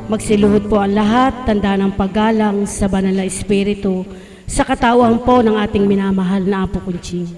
Magsiluhod po ang lahat, tanda ng paggalang sa banal na Espiritu, sa katauhan po ng ating minamahal na Apo Kunching.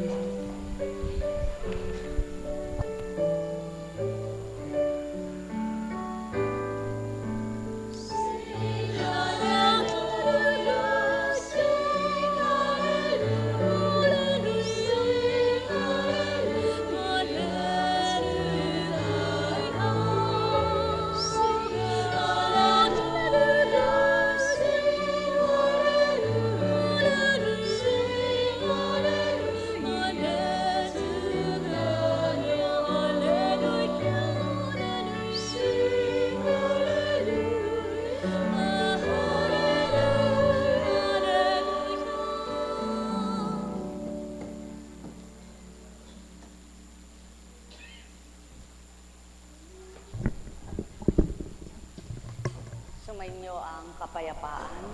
Sumainyo ang kapayapaan.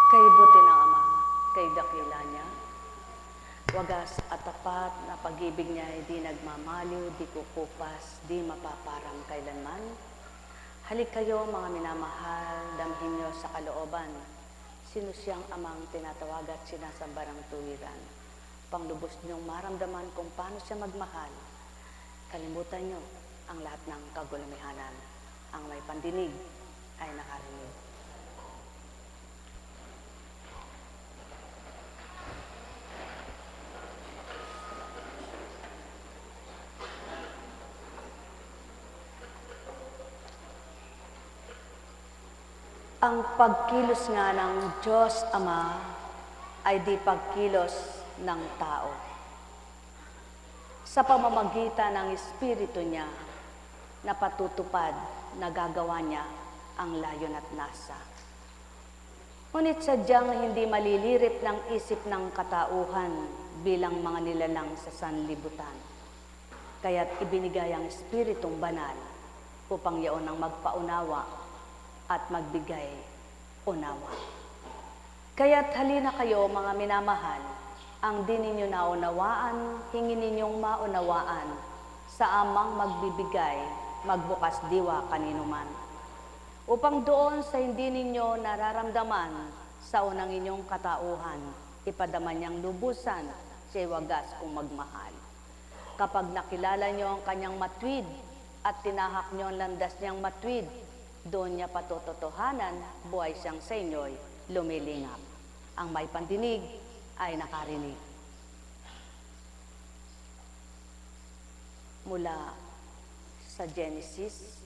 Kay buti ng Ama, kay dakila niya. Wagas at tapat na pag-ibig niya ay di nagmamaliw, di kukupas, di mapaparang kailanman. Halik kayo mga minamahal, damhin niyo sa kalooban. Sino siyang amang tinatawag at sinasambarang tuwiran. Panglubos niyong maramdaman kung paano siya magmahal. Kalimutan niyo ang lahat ng kagulamihanan. Ang may pandinig ay nakarinig. Ang pagkilos nga ng Diyos Ama ay di pagkilos ng tao. Sa pamamagitan ng Espiritu niya, na patutupad na gagawa niya ang layon at nasa. Ngunit sadyang hindi malilirip ng isip ng katauhan bilang mga nilalang sa sanlibutan. Kaya't ibinigay ang Espiritong Banal upang yaon ang magpaunawa at magbigay unawa. Kaya't halina kayo mga minamahal, ang di ninyo naunawaan, hingin ninyong maunawaan sa amang magbibigay, magbukas diwa kanino man. Upang doon sa hindi ninyo nararamdaman sa unang inyong katauhan, ipadama niyang lubusan siya'y wagas kung magmahal. Kapag nakilala niyo ang kanyang matwid at tinahak niyo ang landas niyang matwid, doon niya patutotohanan, buhay siyang sa inyo'y lumilingap. Ang may pandinig ay nakarinig. Mula sa Genesis,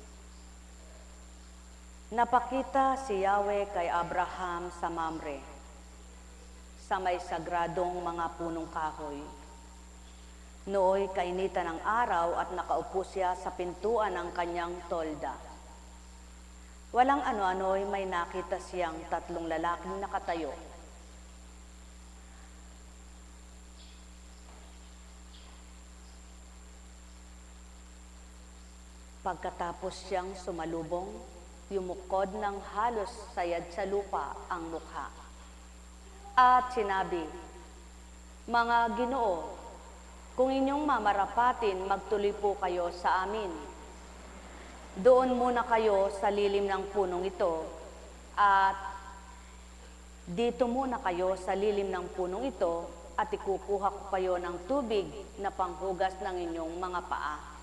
napakita si Yahweh kay Abraham sa Mamre, sa may sagradong mga punong kahoy. Nooy kainitan ng araw at nakaupo siya sa pintuan ng kanyang tolda. Walang ano-ano'y may nakita siyang tatlong lalaking nakatayo. Pagkatapos siyang sumalubong, yumukod ng halos sayad sa lupa ang mukha. At sinabi, "Mga Ginoo, kung inyong mamarapatin, magtuloy po kayo sa amin. Doon muna kayo sa lilim ng punong ito at dito muna kayo sa lilim ng punong ito at ikukuha ko kayo ng tubig na panghugas ng inyong mga paa.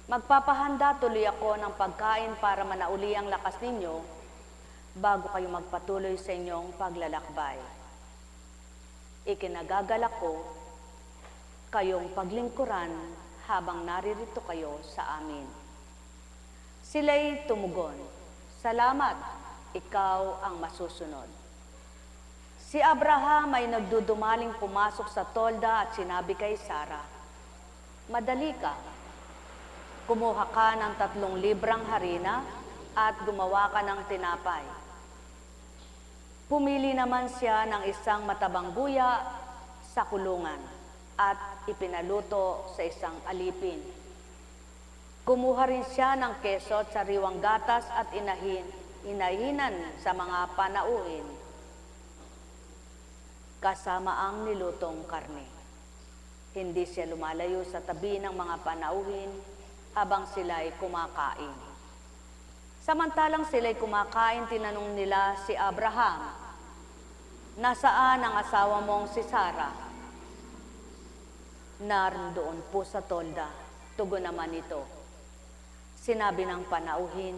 Magpapahanda tuloy ako ng pagkain para manauli ang lakas ninyo bago kayo magpatuloy sa inyong paglalakbay. Ikinagagalak ko kayong paglingkuran habang naririto kayo sa amin." Sila'y tumugon, "Salamat, ikaw ang masusunod." Si Abraham ay nagdudumaling pumasok sa tolda at sinabi kay Sarah, "Madali ka. Kumuha ka ng 3 librang harina at gumawa ka ng tinapay." Pumili naman siya ng isang matabang buya sa kulungan at ipinaluto sa isang alipin. Kumuha rin siya ng keso at sariwang gatas at inahinan sa mga panauhin, kasama ang nilutong karne. Hindi siya lumalayo sa tabi ng mga panauhin habang sila'y kumakain. Samantalang sila'y kumakain, tinanong nila si Abraham, "Nasaan ang asawa mong si Sarah?" "Naroon po sa tolda," tugon naman ito. Sinabi ng panauhin,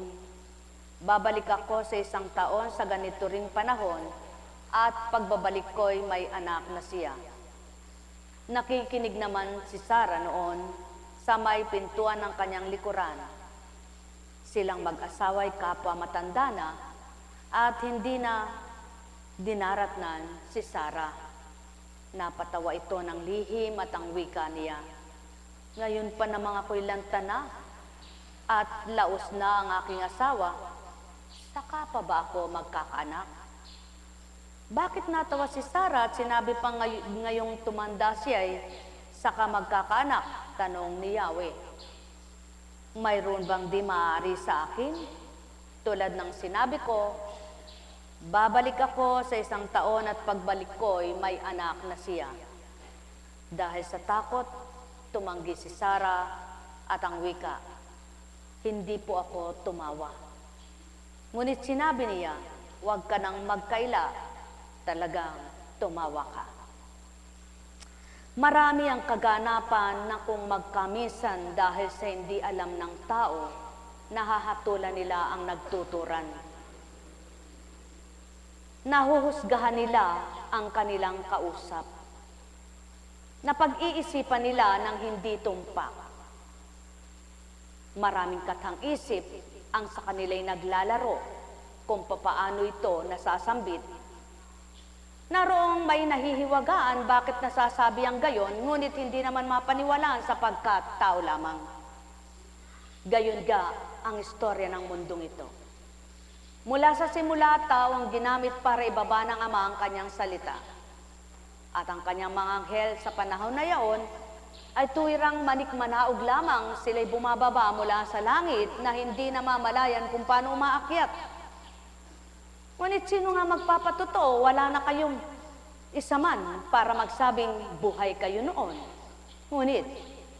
"Babalik ako sa 1 taon sa ganito ring panahon at pagbabalik ko'y may anak na siya." Nakikinig naman si Sarah noon sa may pintuan ng kanyang likuran. Silang mag-asawa'y kapwa matanda na at hindi na dinaratnan si Sarah. Napatawa ito ng lihim at ang wika niya, "Ngayon pa namang ako'y lanta na at laos na ang aking asawa, saka pa ba ako magkakaanak?" Bakit natawa si Sarah at sinabi pa ngayong tumanda siya'y saka magkakaanak? Tanong ni Yahweh. "Mayroon bang di maaari sa akin? Tulad ng sinabi ko, babalik ako sa 1 taon at pagbalik ko'y may anak na siya." Dahil sa takot, tumanggi si Sarah at ang wika, "Hindi po ako tumawa." Ngunit sinabi niya, "Huwag ka nang magkaila, talagang tumawa ka." Marami ang kaganapan na kung magkamisan dahil sa hindi alam ng tao, nahahatulan nila ang nagtuturan. Nahuhusgahan nila ang kanilang kausap. Napag-iisipan nila ng hindi tumpak. Maraming katang-isip ang sa kanila'y naglalaro kung papaano ito nasasambit. Naroong may nahihiwagaan bakit nasasabi ang gayon, ngunit hindi naman mapaniwalaan sapagkat tao lamang. Gayon ga ang istorya ng mundong ito. Mula sa simula, tao ang ginamit para ibaba ng Ama ang kanyang salita. At ang kanyang mga anghel sa panahon na yaon ay tuwirang manikmanaog lamang, sila'y bumababa mula sa langit na hindi namamalayan kung paano umaakyat. Ngunit sino nga magpapatotoo? Wala na kayong isa man para magsabing buhay kayo noon. Ngunit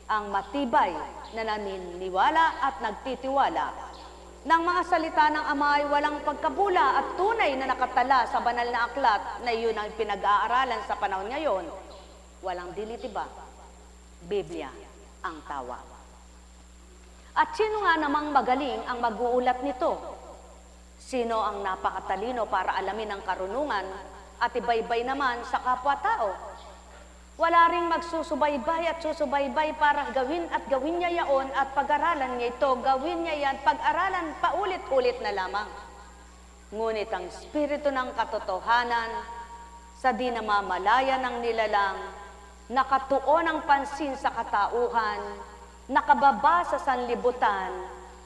ang matibay na naniniwala at nagtitiwala ng mga salita ng Ama ay walang pagkabula at tunay na nakatala sa banal na aklat na iyon ang pinag-aaralan sa panahon ngayon. Walang dilitiba. Biblia ang tawa. At sino nga namang magaling ang mag-uulat nito? Sino ang napakatalino para alamin ang karunungan at ibaybay naman sa kapwa-tao? Wala ring magsusubaybay at susubaybay para gawin niya yaon at pag-aralan niya ito, gawin niya yan, pag-aralan paulit-ulit na lamang. Ngunit ang espiritu ng katotohanan, sa di namamalaya ng nilalang, nakatuon ang pansin sa katauhan, nakababa sa sanlibutan,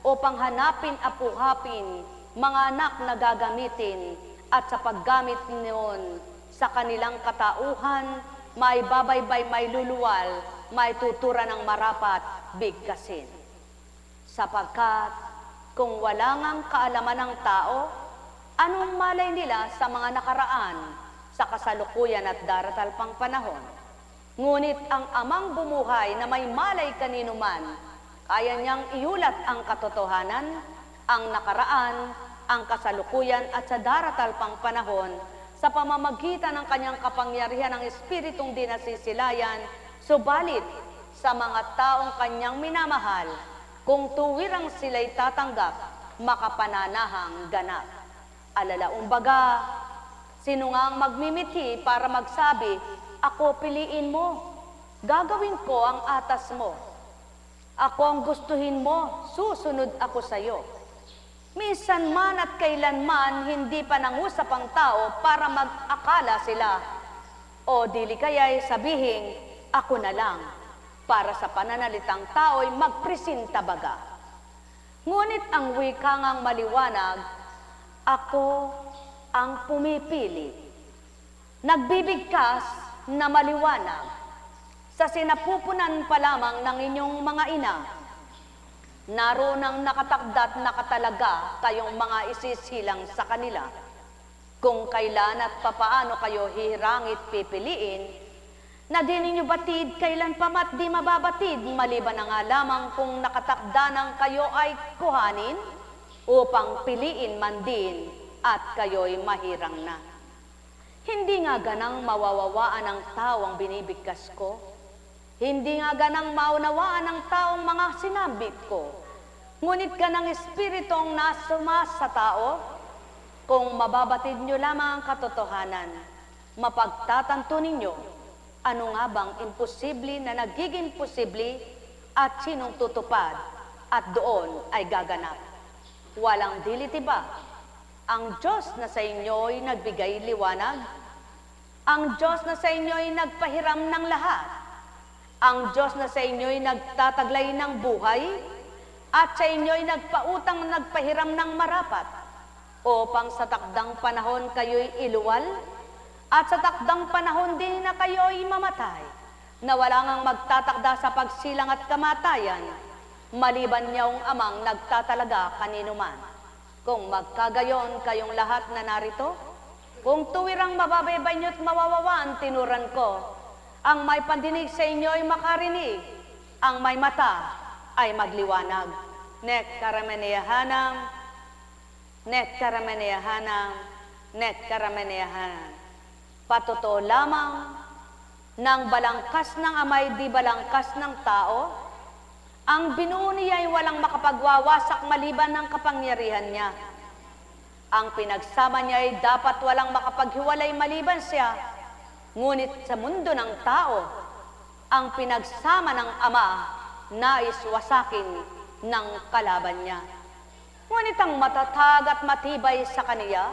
upang hanapin apuhapin mga anak na gagamitin, at sa paggamit noon sa kanilang katauhan, may babaybay, may luluwal, may tutura ng marapat, bigkasin. Sapagkat kung wala ngang kaalaman ng tao, anong malay nila sa mga nakaraan, sa kasalukuyan at daratal pang panahon? Ngunit ang Amang bumuhay na may malay kanino man, kaya niyang iulat ang katotohanan, ang nakaraan, ang kasalukuyan at sa daratal pang panahon sa pamamagitan ng kanyang kapangyarihan ng Espiritong di nasisilayan, subalit sa mga taong kanyang minamahal, kung tuwirang sila'y tatanggap, makapananahang ganap. Alalaumbaga, sino nga ang magmimiti para magsabi, "Ako piliin mo, gagawin ko ang atas mo. Ako ang gustuhin mo, susunod ako sa iyo." Minsan man at kailanman, hindi pa nangusap ang tao para mag-akala sila. O dili kaya'y sabihin, "Ako na lang," para sa pananalitang tao'y magpresinta baga. Ngunit ang wikangang maliwanag, "Ako ang pumipili." Nagbibigkas na maliwanag sa sinapupunan pa lamang ng inyong mga ina. Naroon ang nakatakdat nakatalaga kayong mga isisilang sa kanila. Kung kailan at papaano kayo hihirangit pipiliin, Na di ninyo batid kailan pa mat di mababatid, maliban na nga lamang kung nakatakda ng kayo ay kuhanin, upang piliin man din at kayo'y mahirang na. Hindi nga ganang mawawawaan ng tao ang binibigkas ko. Hindi nga ganang maunawaan ng taong mga sinambit ko. Ngunit ganang espiritong nasuma sa tao, kung mababatid nyo lamang ang katotohanan, mapagtatanto ninyo ano nga bang imposible na nagiging posible at sinong tutupad at doon ay gaganap. Walang diliti ba? Ang Diyos na sa inyo'y nagbigay liwanag? Ang Diyos na sa inyo'y nagpahiram ng lahat? Ang Diyos na sa inyo'y nagtataglay ng buhay? At sa inyo'y nagpautang nagpahiram ng marapat? Upang sa takdang panahon kayo'y iluwal? At sa takdang panahon din na kayo'y mamatay, na wala ngang magtatakda sa pagsilang at kamatayan, maliban niyong amang nagtatalaga kanino man. Kung magkagayon kayong lahat na narito, kung tuwirang mababaybay niyo't mawawawa ang tinuran ko, ang may pandinig sa inyo'y makarinig, ang may mata ay magliwanag. Nek karameneyahanam, nek karameneyahanam, nek karameneyahanam. Patotoo lamang ng balangkas ng amay di balangkas ng tao, ang binuo niya ay walang makapagwawasak maliban ng kapangyarihan niya. Ang pinagsama niya ay dapat walang makapaghiwalay maliban siya, ngunit sa mundo ng tao, ang pinagsama ng Ama nais wasakin ng kalaban niya. Ngunit ang matatag at matibay sa kaniya,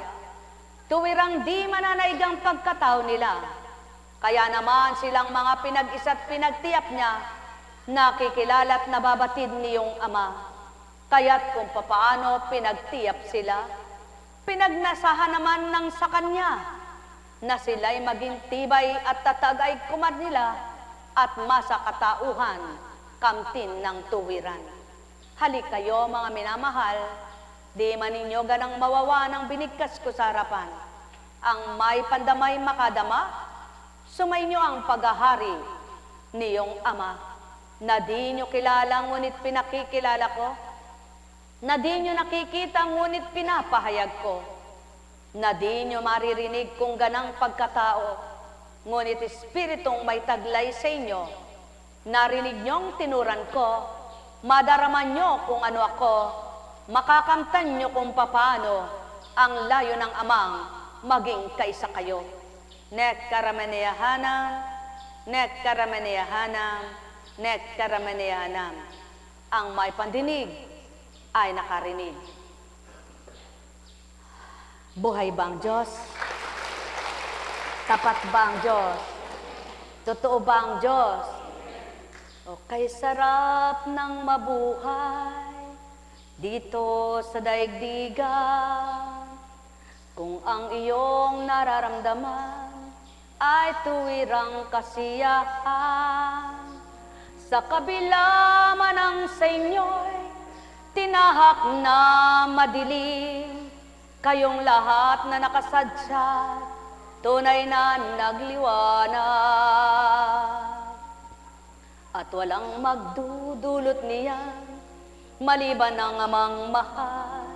tuwirang di mananaigang pagkatao nila. Kaya naman silang mga pinag-isa't pinagtiyap niya, nakikilala at nababatid niyong Ama. Kaya't kung papaano pinagtiyap sila, pinagnasahan naman ng sa Kanya, na sila'y maging tibay at tatag ay kumad nila, at masa katauhan, kamtin ng tuwiran. Halik kayo mga minamahal, di man ninyo ganang mawawa ng binigkas ko sa harapan. Ang may pandamay makadama, sumainyo ang paghahari niyong Ama, na di nyo kilala ngunit pinakikilala ko, na di nyo nakikita ngunit pinapahayag ko, na di nyo maririnig kung ganang pagkatao, ngunit espiritong may taglay sa inyo, narinig nyong tinuran ko, madaraman nyo kung ano ako, makakamtan nyo kung papaano ang layo ng Amang maging kaisa kayo. Nek karameneyahanam, nek karameneyahanam, nek karameneyahanam. Ang may pandinig ay nakarinig. Buhay ba ang Diyos? Tapat ba ang Diyos? Totoo ba ang Diyos? O kay sarap ng mabuhay dito sa daigdigan, kung ang iyong nararamdaman ay tuwirang kasiyahan. Sa kabila man ang sa inyo'y tinahak na madilim, kayong lahat na nakasadsad, tunay na nagliwanag. At walang magdudulot niyan, maliban ang Amang mahal,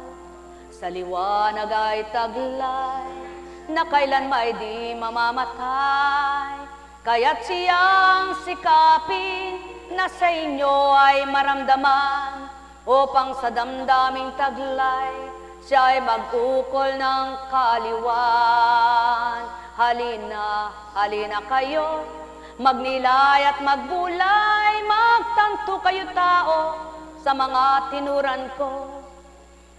sa liwanag ay taglay, na kailan may di mamamatay. Kaya't siyang sikapin, na sa inyo ay maramdaman, upang sa damdaming taglay, siya ay mag-ukol ng kaaliwan. Halina, halina kayo, magnilay at magbulay, magtanto kayo tao, sa mga tinuran ko.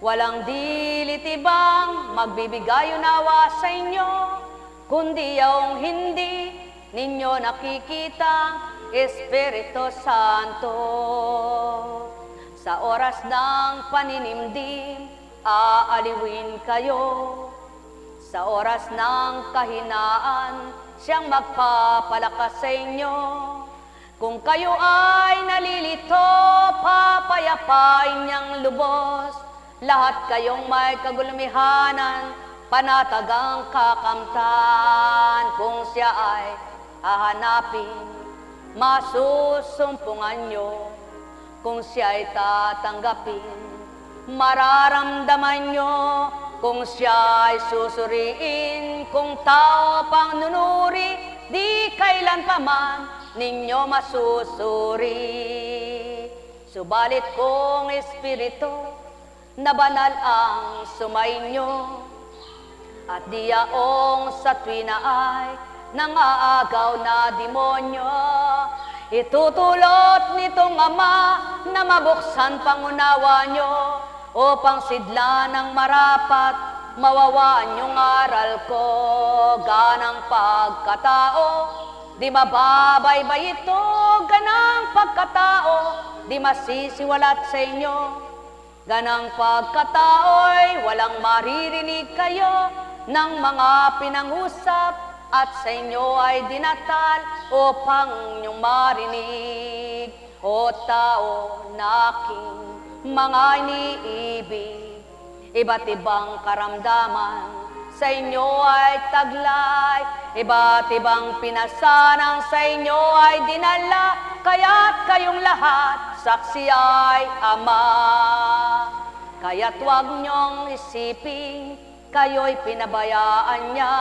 Walang dilitibang magbibigay unawa sa inyo, kundi yung hindi ninyo nakikita, Espiritu Santo. Sa oras ng paninimdim, aaliwin kayo. Sa oras ng kahinaan, siyang magpapalakas sa inyo. Kung kayo ay nalilito, papayapain niyang lubos. Lahat kayong may kagulumihanan, panatagang kakamtan. Kung siya ay hahanapin, masusumpungan nyo, kung siya'y tatanggapin, mararamdaman nyo, kung siya'y susuriin, kung tao pang nunuri, di kailan pa man ninyo masusuri. Subalit kung Espiritu na banal ang sumainyo, at diyaong sa tuwina ay nangaagaw na demonyo, itutulot nitong Ama na mabuksan pangunawa nyo, upang sidla ng marapat mawawaan yung aral ko. Ganang pagkatao, di mababaybay ito, ganang pagkatao, di masisiwalat sa inyo. Ganang pagkatao'y walang maririnig kayo ng mga pinangusap, at sa inyo ay dinatal upang inyong marinig. O tao na aking mga iniibig, iba't ibang karamdaman sa inyo ay taglay, iba't ibang pinasanang sa inyo ay dinala, kaya't kayong lahat saksi ay Ama. Kaya't huwag niyong isipin kayo'y pinabayaan niya,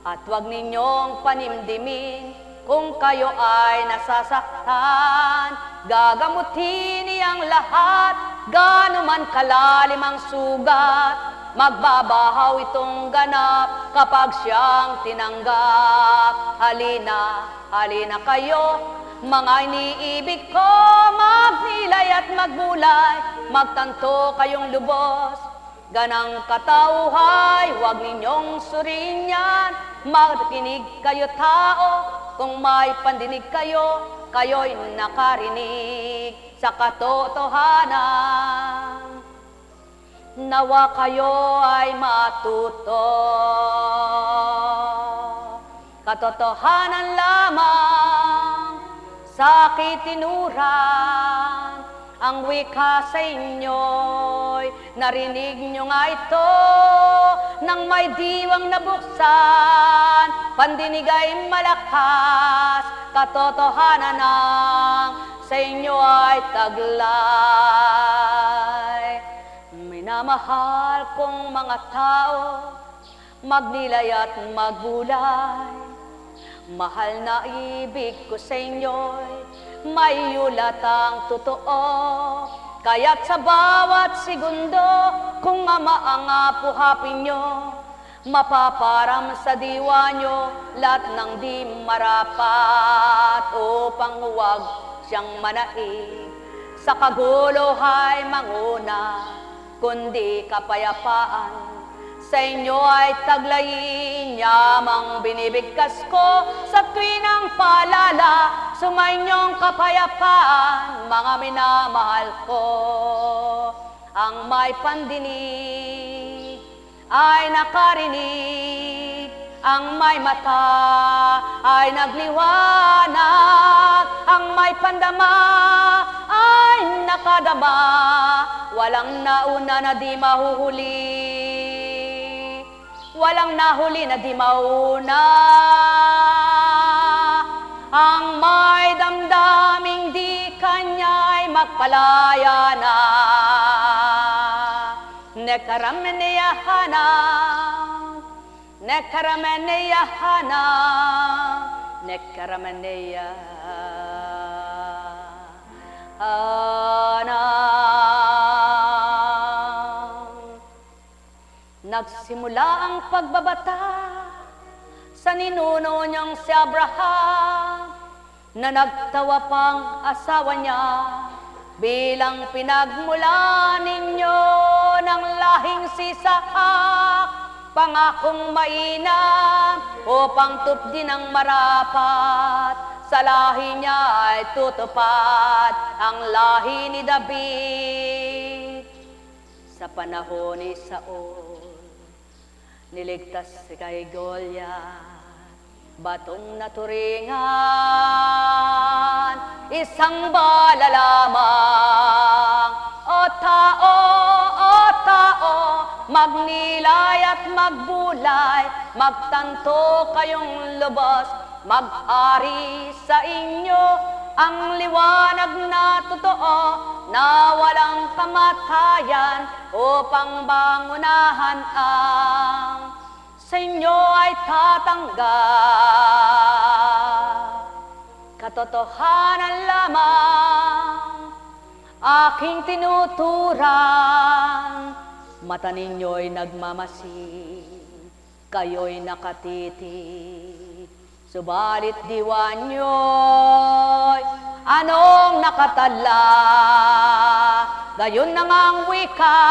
at huwag ninyong panimdimin kung kayo ay nasasaktan. Gagamutin niyang lahat, gaano man kalalim ang sugat, magbabahaw itong ganap kapag siyang tinanggap. Halina, halina kayo, mga iniibig ko, magnilay at magbulay, magtanto kayong lubos. Ganang katauhay, huwag ninyong suriin yan, makinig kayo tao, kung may pandinig kayo, kayo'y nakarinig sa katotohanan. Nawa kayo ay matuto, katotohanan lamang sa kitinuran, ang wika sa inyo'y narinig nyo nga ito, nang may diwang nabuksan, pandinig ay malakas, katotohanan ang sa inyo ay taglay. Minamahal kong mga tao, magnilay at magbulay, mahal na ibig ko sa inyo'y may ulat ang totoo. Kaya't sa bawat segundo, kung Ama ang apuhapin nyo, mapaparam sa diwa nyo lahat ng di marapat, upang huwag siyang manaig sa kaguluhay manguna, kundi kapayapaan sa inyo ay taglayin. Yamang binibigkas ko sa tuwinang paalala, sumainyong kapayapaan, mga minamahal ko. Ang may pandinig ay nakarinig, ang may mata ay nagliwanag, ang may pandama ay nakadama, walang nauna na di mahuhuli, walang nahuli na di mauna. Ang may damdaming di kanya'y magpalaya na, nekaramneyahana, nekaramneyahana, nekaramneyahana. Nagsimula ang pagbabata sa ninuno niyang si Abraham, na nagtawa pang asawa niya, bilang pinagmula ninyo ng lahing si Isaac, pangakong mainam upang tupdin ang marapat, sa lahi niya ay tutupad ang lahi ni David. Sa panahon ni Saul, niligtas si kay Goliath, batong naturingan, isang bala lamang. O tao, magnilay at magbulay, magtanto kayong lubos, maghari sa inyo ang liwanag na totoo na walang kamatayan upang bangunahan ang sa inyo ay tatanggap. Katotohanan lamang aking tinuturan, mata ninyo'y nagmamasid, kayo'y nakatitig. Subalit diwa nyo'y anong nakatala? Gayon na ngang wika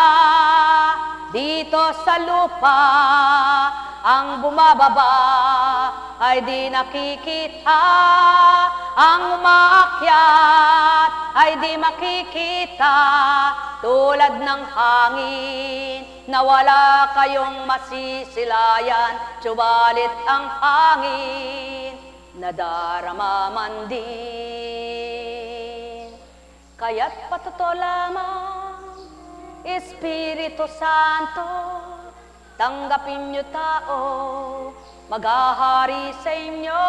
dito sa lupa, ang bumababa ay di nakikita, ang umaakyat ay di makikita, tulad ng hangin na wala kayong masisilayan, subalit ang hangin nadarama man din. Kaya't patuto lamang, Espiritu Santo, tanggapin niyo tao, maghahari sa inyo,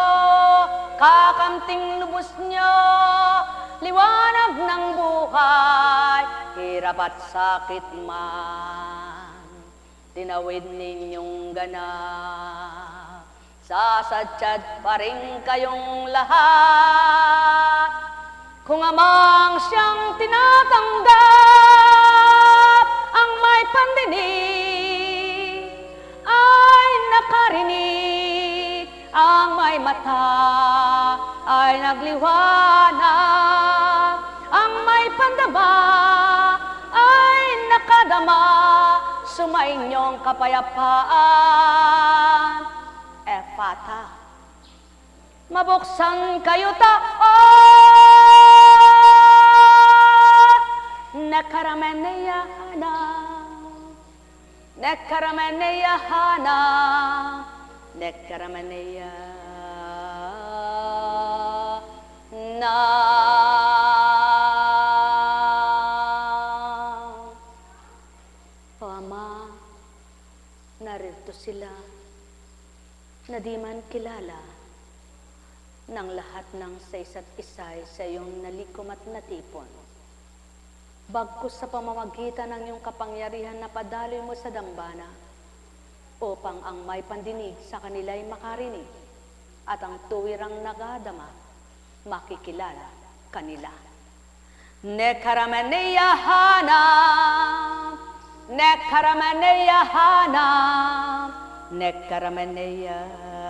kakamting lubos niyo, liwanag ng buhay, hirap at sakit man, tinawid ninyong ganap, sasadyad pa rin kayong lahat, kung amang siyang tinatanggap, ang may pandinig ay nakarinig, ang may mata ay nagliwanag, ang may pandama ay nakadama, sumainyong kapayapaan. Ephata, mabuksan kayo tao, Nekarameneyahana, Nekarameneyahana, Nekarameneyahana. O Ama, narito sila na di man kilala ng lahat ng sa isa't isa'y sa iyong nalikom at natipon. Bagkus sa pamamagitan ng iyong kapangyarihan na padaloy mo sa dambana, upang ang may pandinig sa kanila'y makarinig, at ang tuwirang nagadama, makikilala kanila. Nekarameneyahana, Nekarameneyahana, Nekarameneyahana.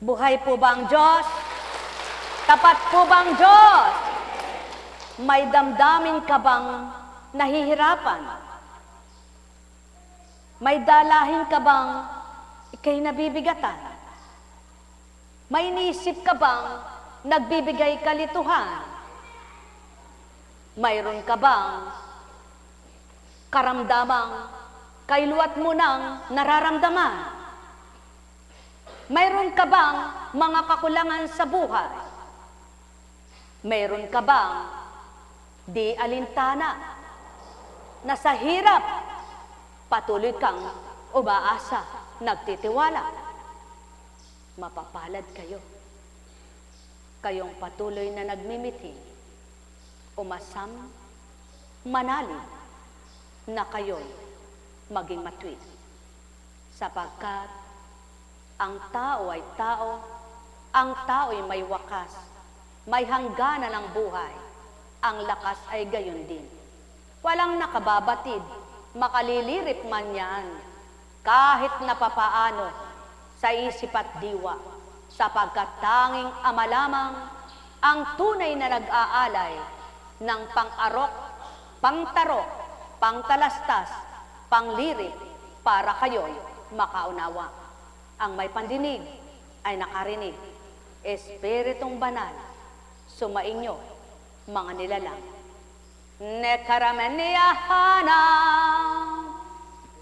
Buhay po ba ang Diyos? Tapat po ba ang Diyos? May damdamin ka bang nahihirapan? May dalahin ka bang ikay nabibigatan? May inisip ka bang nagbibigay kalituhan? Mayroon ka bang karamdamang kailuwat mo nang nararamdaman? Mayroon ka bang mga kakulangan sa buhay? Mayroon ka bang di alintana na sa hirap patuloy kang umaasa, nagtitiwala? Mapapalad kayo. Kayong patuloy na nagmimiting, umasam, manalig, na kayo'y maging matwid. Sapagkat ang tao ay tao, ang tao'y may wakas, may hangganan ng buhay, ang lakas ay gayon din. Walang nakababatid, makalilirip man yan, kahit napapaano sa isip at diwa, sapagkat tanging Ama lamang ang tunay na nag-aalay ng pang-arok, pangtarok, pangtalastas, panglirip, para kayo'y makaunawa. Ang may pandinig ay nakarinig. Espiritong banal, sumainyo, mga nilalang. Nekarameneyahana,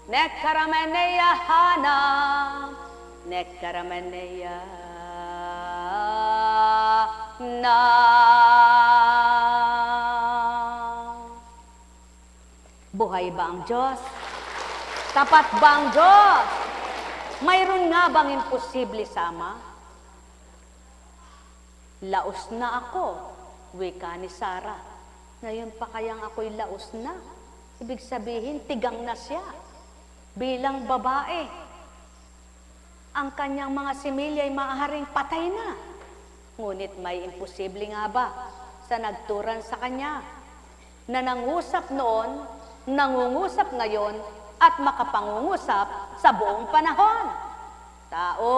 Nekarameneyahana, Nekarameneyahana. Buhay ba ang Diyos? Tapat ba ang Diyos? Mayroon nga bang imposible sa Ama? Laos na ako, wika ni Sarah. Ngayon pa kayang ako'y laos na. Ibig sabihin, tigang na siya. Bilang babae, ang kanyang mga similya ay maaaring patay na. Ngunit may imposible nga ba sa nagturan sa kanya na nangusap noon, nangungusap ngayon, at makapangungusap sa buong panahon. Tao,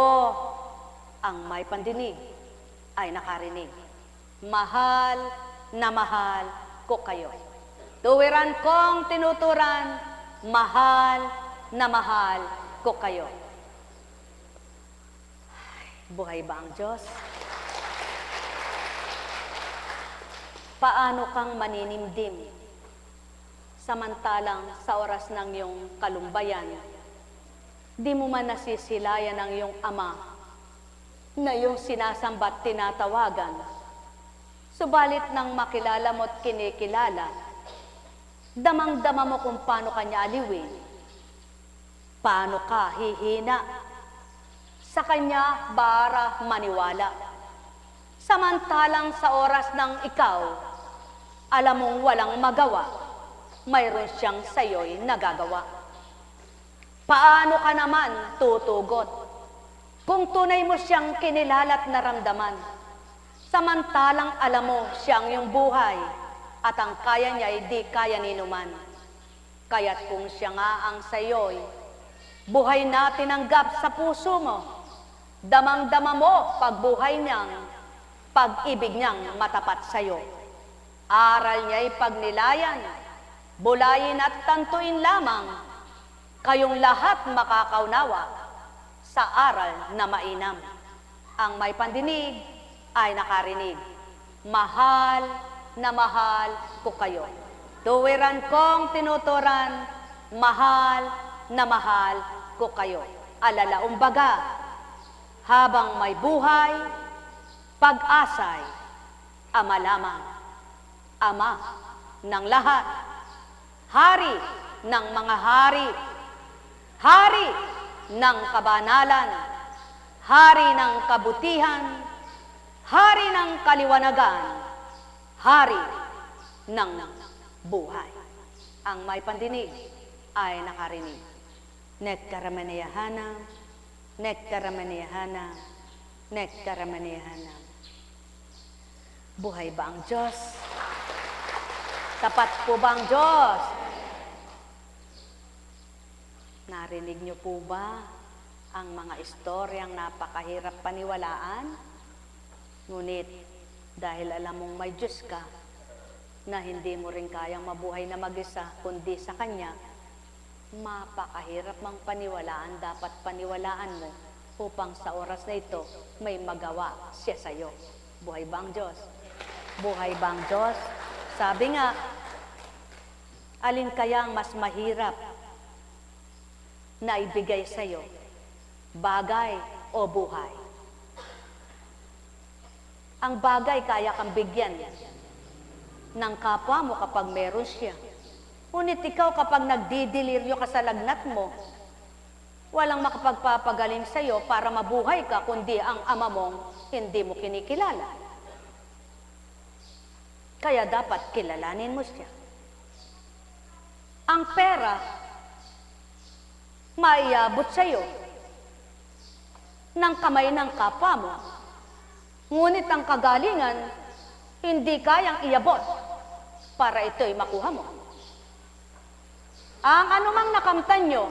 ang may pandinig ay nakarinig. Mahal na mahal ko kayo. Tuwiran kong tinuturan, mahal na mahal ko kayo. Buhay ba ang Diyos? Paano kang maninimdim? Samantalang sa oras ng iyong kalumbayan, di mo man nasisilayan ang iyong Ama na iyong sinasambat tinatawagan. Subalit nang makilala mo at kinikilala, damang-dama mo kung paano kanya aliwin, paano ka hihina, sa kanya para maniwala. Samantalang sa oras ng ikaw, alam mong walang magawa, mayroon siyang sayo'y nagagawa. Paano ka naman tutugot kung tunay mo siyang kinilala't naramdaman? Samantalang alam mo siyang iyong buhay at ang kaya niya ay di kaya ninuman. Kaya't kung siya nga ang sayo'y buhay na tinanggap sa puso mo, damang-dama mo pagbuhay niyang, pag-ibig niyang matapat sayo. Aral niya'y pagnilayan, bulayin at tantuin lamang, kayong lahat makakaunawa sa aral na mainam. Ang may pandinig ay nakarinig. Mahal na mahal ko kayo. Tuwiran kong tinuturan, mahal na mahal ko kayo. Alalaong baga, habang may buhay, pag-asay, Ama lamang, Ama ng lahat, Hari ng mga hari, Hari ng kabanalan, Hari ng kabutihan, Hari ng kaliwanagan, Hari ng buhay. Ang may pandinig ay nakarinig. Nekkaramaneyahana, nekkaramaneyahana, nekkaramaneyahana. Buhay ba ang Diyos? Tapat po ba ang Diyos? Narinig niyo po ba ang mga istoryang napakahirap paniwalaan? Ngunit dahil alam mong may Diyos ka, na hindi mo rin kayang mabuhay na mag-isa, kundi sa Kanya, mapakahirap mang paniwalaan, dapat paniwalaan mo upang sa oras na ito may magawa siya sa iyo. Buhay ba ang Diyos? Buhay ba ang Diyos? Sabi nga, alin kaya ang mas mahirap na ibigay sa iyo? Bagay o buhay? Ang bagay kaya kang bigyan ng kapwa mo kapag meron siya. Ngunit ikaw kapag nagdidiliryo ka sa lagnat mo, walang makapagpapagaling sa iyo para mabuhay ka, kundi ang ama mong hindi mo kinikilala. Kaya dapat kilalanin mo siya. Ang pera, maiabot sa iyo ng kamay ng kapwa mo. Ngunit ang kagalingan, hindi kayang iabot para ito'y makuha mo. Ang anumang nakamtan nyo,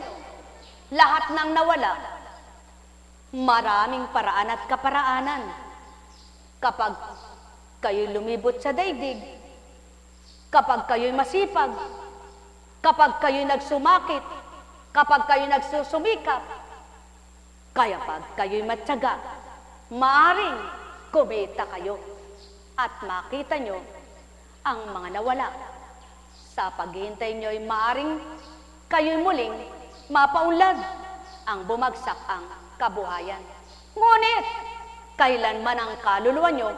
lahat ng nawala, maraming paraan at kaparaanan. Kapag kayo'y lumibot sa daigdig, kapag kayo'y masipag, kapag kayo'y nagsumakit, kapag kayo'y nagsusumikap, kaya pag kayo'y matyaga, maaring kumita kayo at makita nyo ang mga nawala. Sa paghihintay nyo'y maaring kayo'y muling mapaunlad ang bumagsak ang kabuhayan. Ngunit, kailanman ang kaluluwa nyo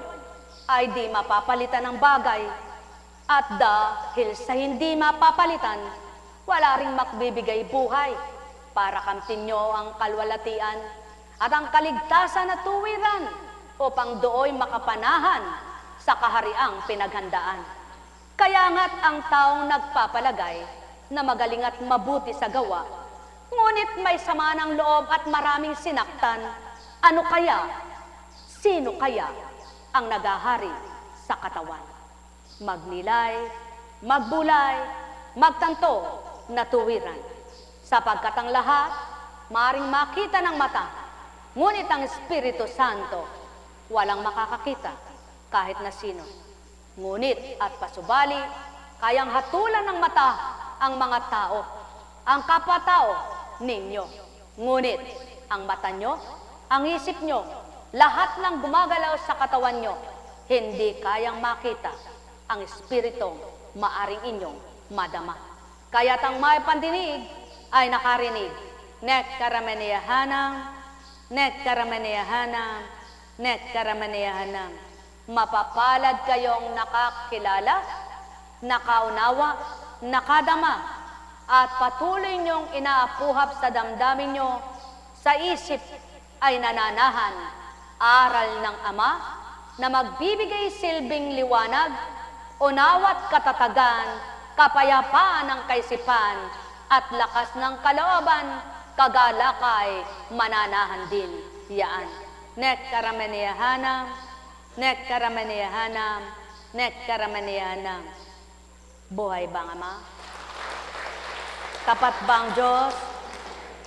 ay di mapapalitan ng bagay, at dahil sa hindi mapapalitan, Wala ring makbibigay buhay para kamtin nyo ang kalwalatian at ang kaligtasan at tuwiran upang dooy makapanahan sa kahariang pinaghandaan. Kaya nga't ang taong nagpapalagay na magaling at mabuti sa gawa, ngunit may sama ng loob at maraming sinaktan, ano kaya, sino kaya ang nagahari sa katawan? Magnilay, magbulay, magtanto na tuwiran, sapagkat ang lahat maaring makita ng mata, ngunit ang Espiritu Santo walang makakakita kahit na sino. Ngunit at pasubali, kayang hatulan ng mata ang mga tao, ang kapwa-tao ninyo. Ngunit ang mata nyo, ang isip nyo, lahat ng gumagalaw sa katawan nyo, hindi kayang makita ang Espiritong maaring inyong madama. Kaya't ang may pandinig ay nakarinig. Nek karamaniyahanam, nek karamaniyahanam, nek karamaniyahanam. Mapapalad kayong nakakilala, nakaunawa, nakadama, at patuloy niyong inaapuhap sa damdamin niyo, sa isip ay nananahan, aral ng Ama na magbibigay silbing liwanag, unawat katatagan, kapayapaan ng kaisipan, at lakas ng kalooban, kagalakay, mananahan din yaan. Nek karamaniyahanam, nek karamaniyahanam, nek karamaniyahanam. Buhay ba ang Ama? Tapat ba ang Diyos?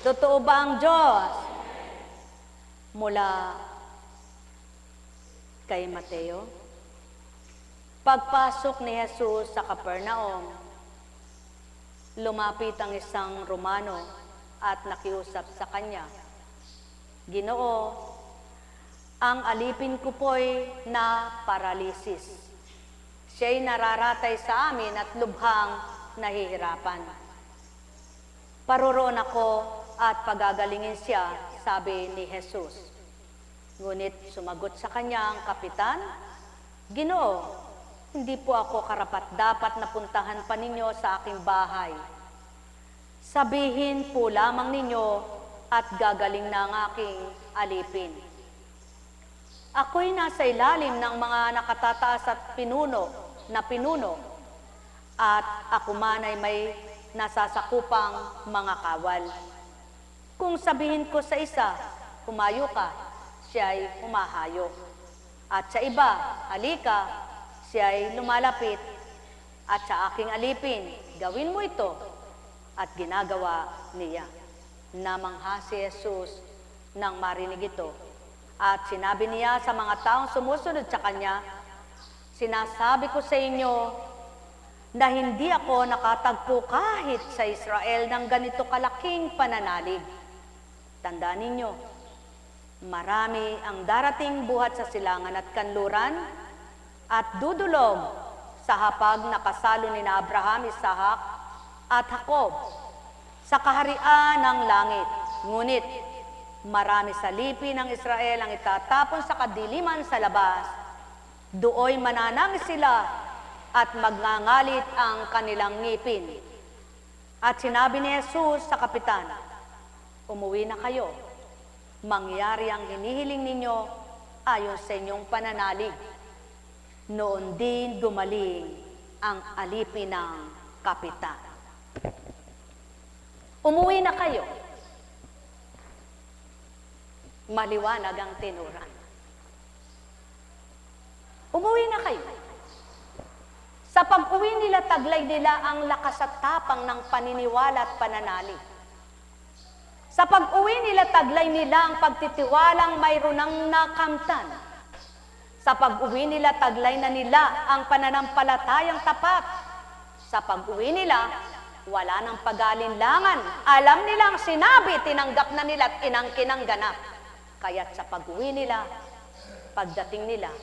Totoo ba ang Diyos? Mula kay Mateo. Pagpasok ni Jesus sa Capernaum, lumapit ang isang Romano at nakiusap sa kanya, Ginoo, ang alipin ko po'y na paralisis. Siya'y nararatay sa amin at lubhang nahihirapan. Paroroon ako at pagagalingin siya, sabi ni Jesus. Ngunit sumagot sa kanya ang kapitan, Ginoo, hindi po ako karapat-dapat na puntahan pa ninyo sa aking bahay. Sabihin po lamang ninyo at gagaling na ang aking alipin. Ako'y nasa ilalim ng mga nakatataas at pinuno at ako man ay may nasasakupang mga kawal. Kung sabihin ko sa isa, humayo ka, siya ay humahayo. At sa iba, halika, siya ay lumalapit. At sa aking alipin, gawin mo ito. At ginagawa niya. Namangha si Jesus nang marinig ito. At sinabi niya sa mga taong sumusunod sa kanya, sinasabi ko sa inyo na hindi ako nakatagpo kahit sa Israel ng ganito kalaking pananalig. Tandaan ninyo, marami ang darating buhat sa silangan at kanluran at dudulog sa hapag na kasalo ni na Abraham, Isaac at Jacob sa kaharian ng langit. Ngunit marami sa lipi ng Israel ang itatapon sa kadiliman sa labas. Dooy mananangis sila at magngangalit ang kanilang ngipin. At sinabi ni Jesus sa kapitan, umuwi na kayo. Mangyari ang hinihiling ninyo ayon sa inyong pananalig. Noon din gumaling ang alipin ng kapitan. Umuwi na kayo. Maliwanag ang tinuran. Umuwi na kayo. Sa pag-uwi nila, taglay nila ang lakas at tapang ng paniniwala at pananalig. Sa pag-uwi nila, taglay nila ang pagtitiwalang mayroon ng nakamtan. Sa pag-uwi nila, taglay na nila ang pananampalatayang tapat. Sa pag-uwi nila, wala ng pag-alinlangan. Alam nilang sinabi, tinanggap na nila at inangkin ang ganap. Kaya't sa pag-uwi nila, pagdating nila,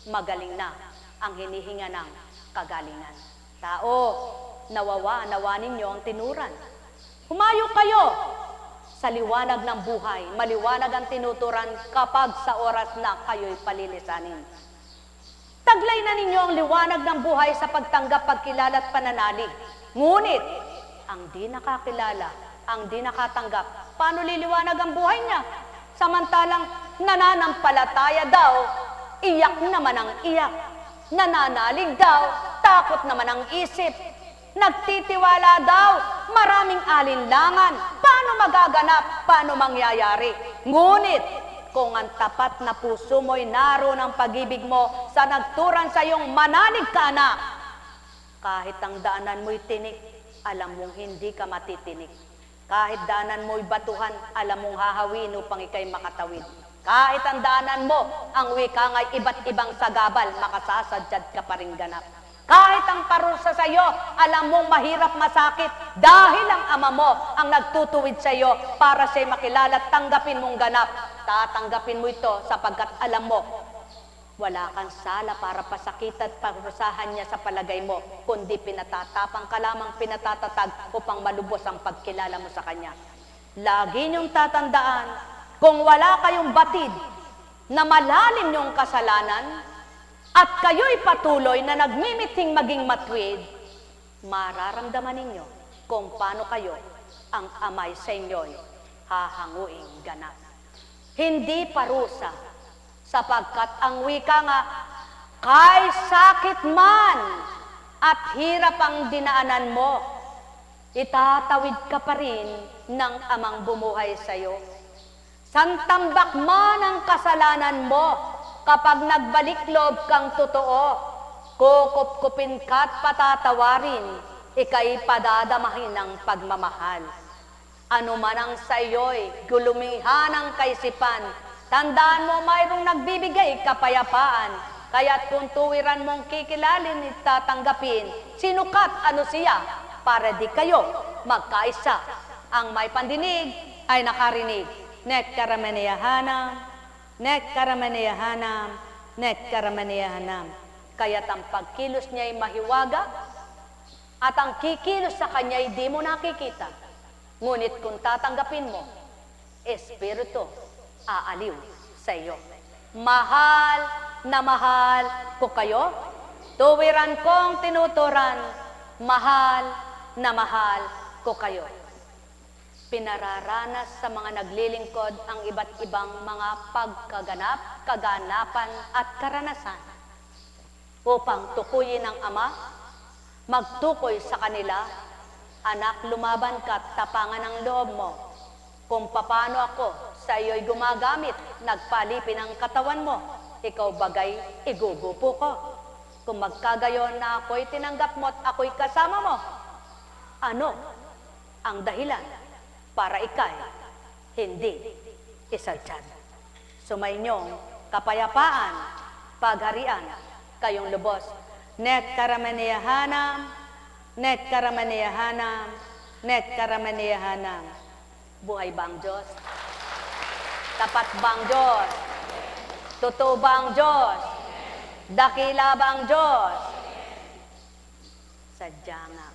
magaling na ang hinihinga ng kagalingan. Tao, nawa ninyo ang tinuran. Humayo kayo sa liwanag ng buhay. Maliwanag ang tinuturan kapag sa oras na kayo'y palilisanin. Taglay na ninyo ang liwanag ng buhay sa pagtanggap, pagkilala at pananalig. Ngunit, ang di nakakilala, ang di nakatanggap, paano liliwanag ang buhay niya? Samantalang nananampalataya daw, iyak naman ang iyak. Nananalig daw, takot naman ang isip. Nagtitiwala daw, maraming alinlangan. Paano magaganap? Paano mangyayari? Ngunit, kung ang tapat na puso mo'y naroon ang pag-ibig mo sa nagturan sa iyong manalig ka na, kahit ang daanan mo'y tinik, alam mong hindi ka matitinik. Kahit daanan mo'y batuhan, alam mong hahawin upang ikay makatawid. Kahit ang daanan mo, ang wika nga'y iba't ibang sagabal, makasasadyad ka pa rin ganap. Kahit ang parusa sa iyo, alam mong mahirap masakit dahil ang ama mo ang nagtutuwid sa iyo para siya'y makilala at tanggapin mong ganap. Tatanggapin mo ito sapagkat alam mo, wala kang sala para pasakit at parusahan niya sa palagay mo, kundi pinatatapang ka lamang pinatatatag upang malubos ang pagkilala mo sa kanya. Lagi niyong tatandaan, kung wala kayong batid na malalim niyong kasalanan, at kayo'y patuloy na nagmimiting maging matwid, mararamdaman ninyo kung paano kayo ang amay sa inyo'y hahanguing ganap. Hindi parusa, sapagkat ang wika nga, kay sakit man at hirap ang dinaanan mo, itatawid ka pa rin ng amang bumuhay sa iyo. Santambak man ang kasalanan mo, kapag nagbalik loob kang totoo, kukup-kupin ka't patatawarin, ika'y padadamahin ng pagmamahal. Ano man ang sa iyo'y gulumihan ng kaisipan, tandaan mo mayroong nagbibigay kapayapaan, kaya't kung tuwiran mong kikilalin at tatanggapin, sinukat ano siya, para di kayo magkaisa. Ang may pandinig ay nakarinig. Net karamaniyahanam, net karamaniyahanam, net karamaniyahanam. Kaya't ang pagkilos niya'y mahiwaga at ang kikilos sa kanya'y di mo nakikita. Ngunit kung tatanggapin mo, Espiritu aaliw sa iyo. Mahal na mahal ko kayo, tuwiran kong tinuturan, mahal na mahal ko kayo. Pinararanas sa mga naglilingkod ang iba't ibang mga pagkaganap, kaganapan at karanasan upang tukuyin ng Ama, magtukoy sa kanila, anak, lumaban ka at tapangan ang loob mo. Kung paano ako sa iyo'y gumagamit, nagpalipin ang katawan mo, ikaw bagay igugupo ko. Kung magkagayon na ako'y tinanggap mo at ako'y kasama mo, ano ang dahilan para ikay hindi isadyan? Sumainyong kapayapaan, pagharian, kayong lubos. Net karamaniyahanam, net karamaniyahanam, net karamaniyahanam. Buhay ba ang Diyos? Tapat ba ang Diyos? Totoo ba ang Diyos? Dakila ba ang Diyos? Sadya nga,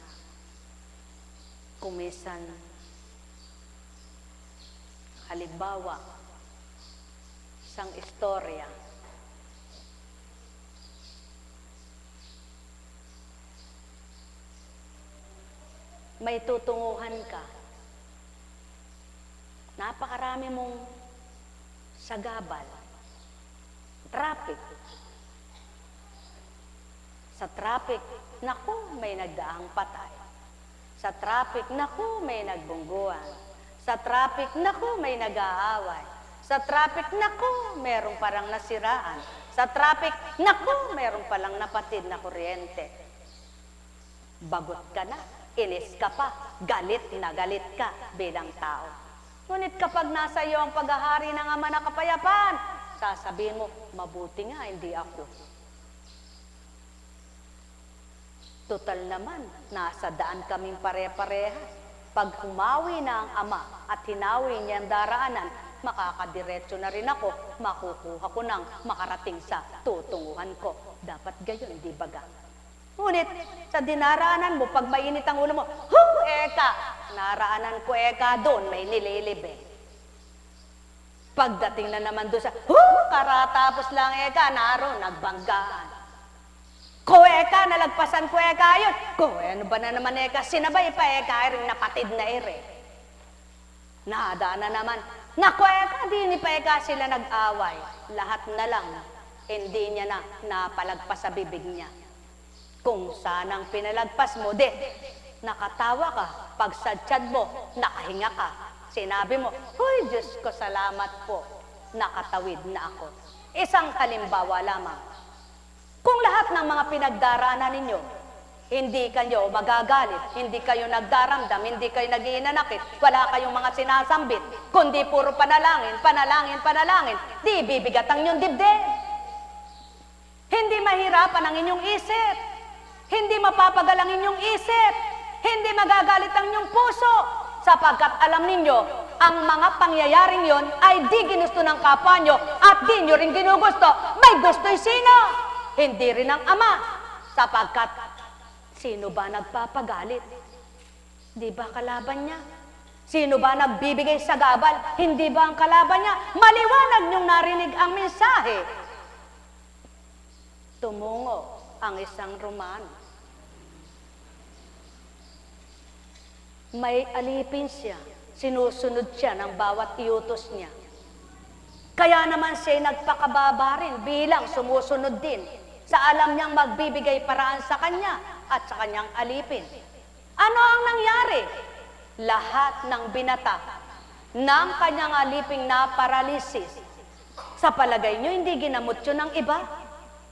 kumisan, halimbawa, isang istorya. May tutunguhan ka. Napakarami mong sagabal. Traffic. Sa traffic, naku, may nagdaang patay. Sa traffic, naku, may nagbungguan. Sa traffic, naku, may nag-aaway. Sa traffic, naku, merong parang nasiraan. Sa traffic, naku, merong palang napatid na kuryente. Bagot ka na, inis ka pa, galit na galit ka bilang tao. Ngunit kapag nasa iyo ang paghahari ng Ama na kapayapaan, sasabihin mo, mabuti nga, hindi ako. Total naman, nasa daan kaming pare-parehas. Pag humawi na ang Ama at hinawi niya ang daraanan, makakadiretso na rin ako, makukuha ko ng makarating sa tutunguhan ko. Dapat gayon, di baga? Ngunit, sa dinaraanan mo, pag mainit ang ulo mo, eka, naraanan ko eka doon, may nililibe. Pagdating na naman doon sa, karatapos lang eka, naroon, nagbanggaan. Ko kuweka, nalagpasan kuweka yun. Ano ba na naman eka, sinabay pa eka, rin napatid na ere. Nada na naman. Na kuweka, di ni pa eka sila nag-away. Lahat na lang, hindi niya na napalagpas sa bibig niya. Kung sanang pinalagpas mo, nakatawa ka. Pag sadsyad mo, nakahinga ka. Sinabi mo, huy, Diyos ko, salamat po. Nakatawid na ako. Isang halimbawa lamang. Kung lahat ng mga pinagdaraanan ninyo, hindi kayo magagalit, hindi kayo nagdaramdam, hindi kayo nagiinanakit, wala kayong mga sinasambit, kundi puro panalangin, panalangin, panalangin, di bibigat ang inyong dibdib. Hindi mahirapan ang inyong isip. Hindi mapapagal ang inyong isip. Hindi magagalit ang inyong puso. Sapagkat alam ninyo, ang mga pangyayaring yon ay di ginusto ng kapwa nyo at di nyo rin ginugusto. May gusto'y sino? Hindi rin ang Ama. Sapagkat sino ba nagpapagalit? Di ba kalaban niya? Sino ba nagbibigay sa gabal? Hindi ba ang kalaban niya? Maliwanag niyong narinig ang mensahe. Tumungo ang isang Romano. May alipin siya. Sinusunod siya ng bawat iutos niya. Kaya naman siya nagpakababa rin bilang sumusunod din sa alam niyang magbibigay paraan sa kanya at sa kanyang alipin. Ano ang nangyari? Lahat ng binata ng kanyang aliping na paralisis. Sa palagay niyo, hindi ginamot yun ng iba?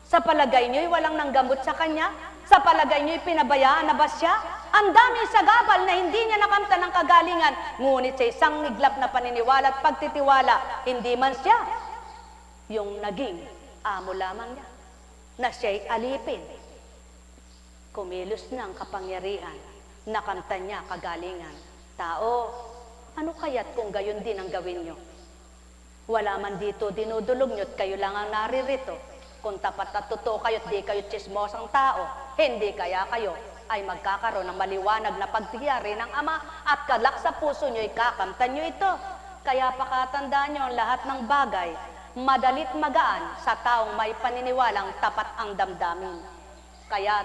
Sa palagay niyo, walang nanggamot sa kanya? Sa palagay niyo, pinabayaan na ba siya? Ang dami sa gabal na hindi niya nakamta ng kagalingan, ngunit sa isang iglap na paniniwala at pagtitiwala, hindi man siya yung naging amo lamang niya, na siya'y alipin. Kumilos ng kapangyarihan, nakamta niya kagalingan. Tao, ano kaya't kung gayon din ang gawin niyo? Wala man dito dinudulog niyo at kayo lang ang naririto. Kung tapat at totoo kayo at di kayo tsismosang tao, hindi kaya kayo ay magkakaroon ng maliwanag na pagtiyari ng Ama at kalak sa puso nyo, ikakamtan nyo ito. Kaya pakatandaan nyo ang lahat ng bagay, madalit magaan sa taong may paniniwalang tapat ang damdamin. Kaya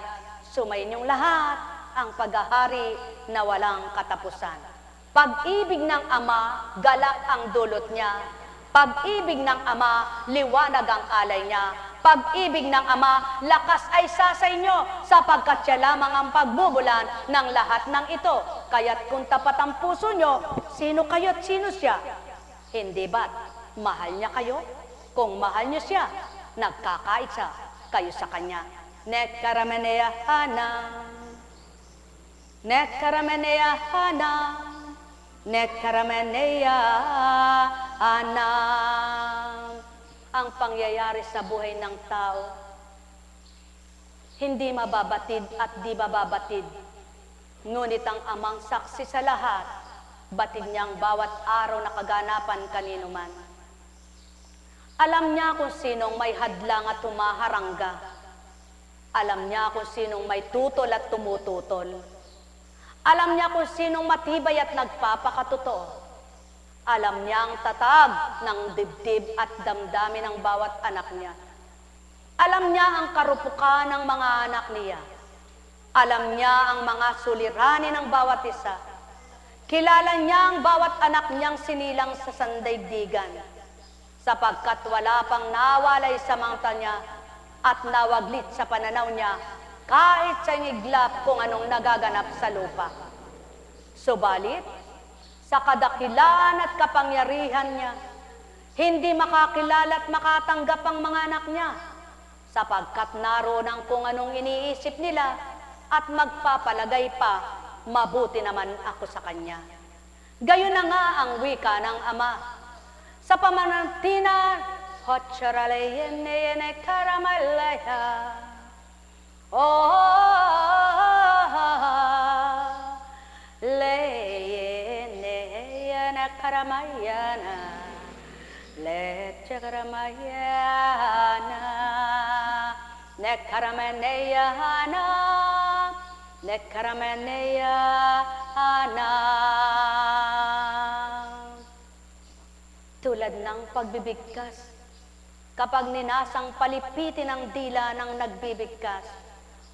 sumayin nyong lahat ang paghahari na walang katapusan. Pag-ibig ng Ama, galak ang dulot niya. Pag-ibig ng Ama, liwanag ang alay niya. Pag-ibig ng Ama, lakas ay sa inyo, sapagkat siya lamang ang pagbubulan ng lahat ng ito. Kaya't kung tapat ang puso nyo, sino kayo at sino siya? Hindi ba't mahal niya kayo? Kung mahal niyo siya, nagkakaisa kayo sa kanya. Nekkaramenea hanam, nekkaramenea hanam, nekkaramenea hanam. Ang pangyayari sa buhay ng tao, hindi mababatid at di mababatid. Ngunit ang Amang saksi sa lahat, batid niyang bawat araw na kaganapan kanino man. Alam niya kung sinong may hadlang at tumaharangga. Alam niya kung sinong may tutol at tumututol. Alam niya kung sinong matibay at nagpapakatotoo. Alam niya ang tatag ng dibdib at damdamin ng bawat anak niya. Alam niya ang karupukan ng mga anak niya. Alam niya ang mga suliranin ng bawat isa. Kilala niya ang bawat anak niyang sinilang sa sandaigdigan, sapagkat wala pang nawalay sa mata niya at nawaglit sa pananaw niya kahit sa iglap kung anong nagaganap sa lupa. Subalit, sa kadakilaan at kapangyarihan niya, hindi makakilala at makatanggap ang mga anak niya, sapagkat naroon ang kung anong iniisip nila at magpapalagay pa, mabuti naman ako sa kanya. Gayon na nga ang wika ng Ama. Sa pamanantinan, Hotcharalayen karamalaya, Karamayana, leche karamayana, nekarameneyana, nekarameneyana. Tulad ng pagbibigkas, kapag ninasang palipitin ang dila ng nagbibigkas,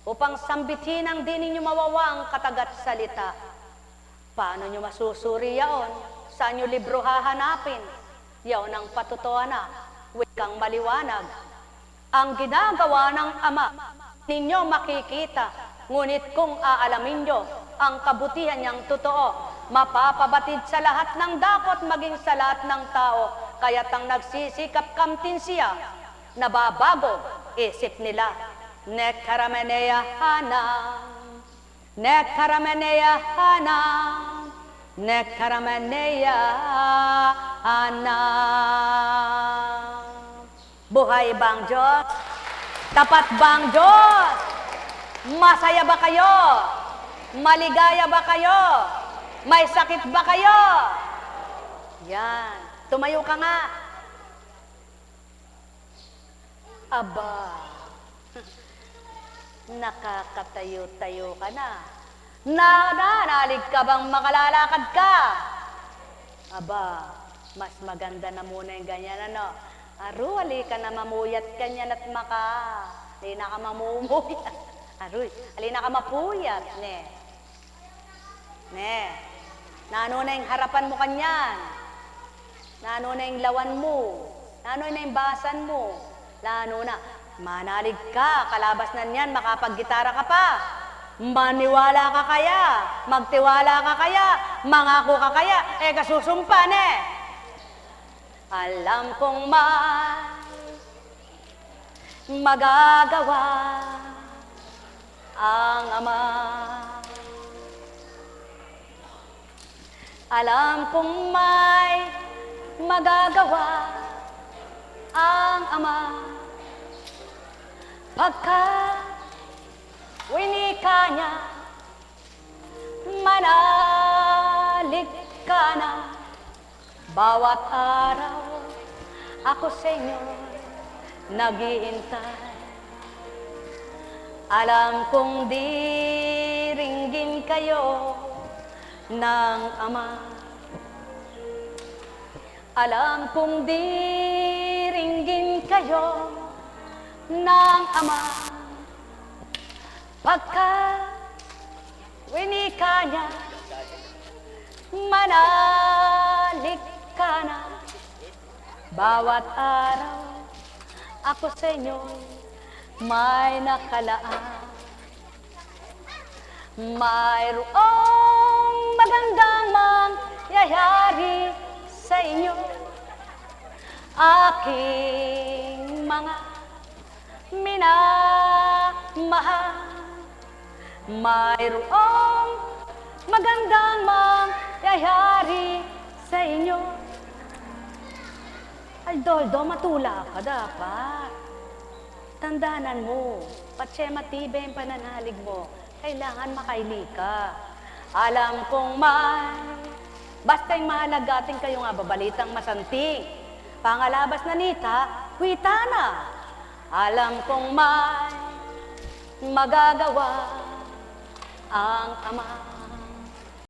upang sambitin ang di ninyo mawawang katagat salita. Paano nyo masusuri yaon? Saan nyo libro hahanapin? Yaon ang patutuan na, wikang maliwanag. Ang ginagawa ng Ama, ninyo makikita, ngunit kung aalamin nyo ang kabutihan niyang totoo, mapapabatid sa lahat ng dakot maging sa lahat ng tao, kaya't ang nagsisikap kamtin siya, nababago isip nila. Nekaramenea hanang, nekaramenea hanang, nekaramenea hanang. Buhay bang Diyos? Tapat bang Diyos? Masaya ba kayo? Maligaya ba kayo? May sakit ba kayo? Yan. Tumayo ka nga. Aba. Nakakatayo-tayo ka na. Nanalig ka bang makalalakad ka? Aba, mas maganda na muna yung ganyan, ano? Aru, ali ka na mamuyat kanyan at ali na ka mamumuyat. Aruy, ali na ka mapuyat, ne. Ne, nano na yung harapan mo kanyan. Nano na yung lawan mo. Nano na yung basan mo. Lano na. Manalig ka, kalabas na niyan, makapaggitara ka pa. Maniwala ka kaya, magtiwala ka kaya, mangako ka kaya, kasusumpan eh. Alam kong magagawa ang Ama. Alam kong may magagawa ang Ama. Pagka winika niya, manalig ka na. Bawat araw ako sa inyo naghihintay. Alam kong diringgin kayo ng Ama. Alam kong diringgin kayo ng Ama. Pagka winika niya, manalig ka na. Bawat araw ako sa inyo may nakalaan. Mayroong magandang mangyayari sa inyo, aking mga minamahal. Mayroong magandang mangyayari sa inyo. Aldoldo, matula ka dapat. Tandaanan mo, patse matibay ang pananalig mo. Kailangan makaili ka. Alam kong basta yung mahalagating kayo nga babalitang masanting. Pangalabas na nita, huwita na. Alam kong magagawa ang Ama.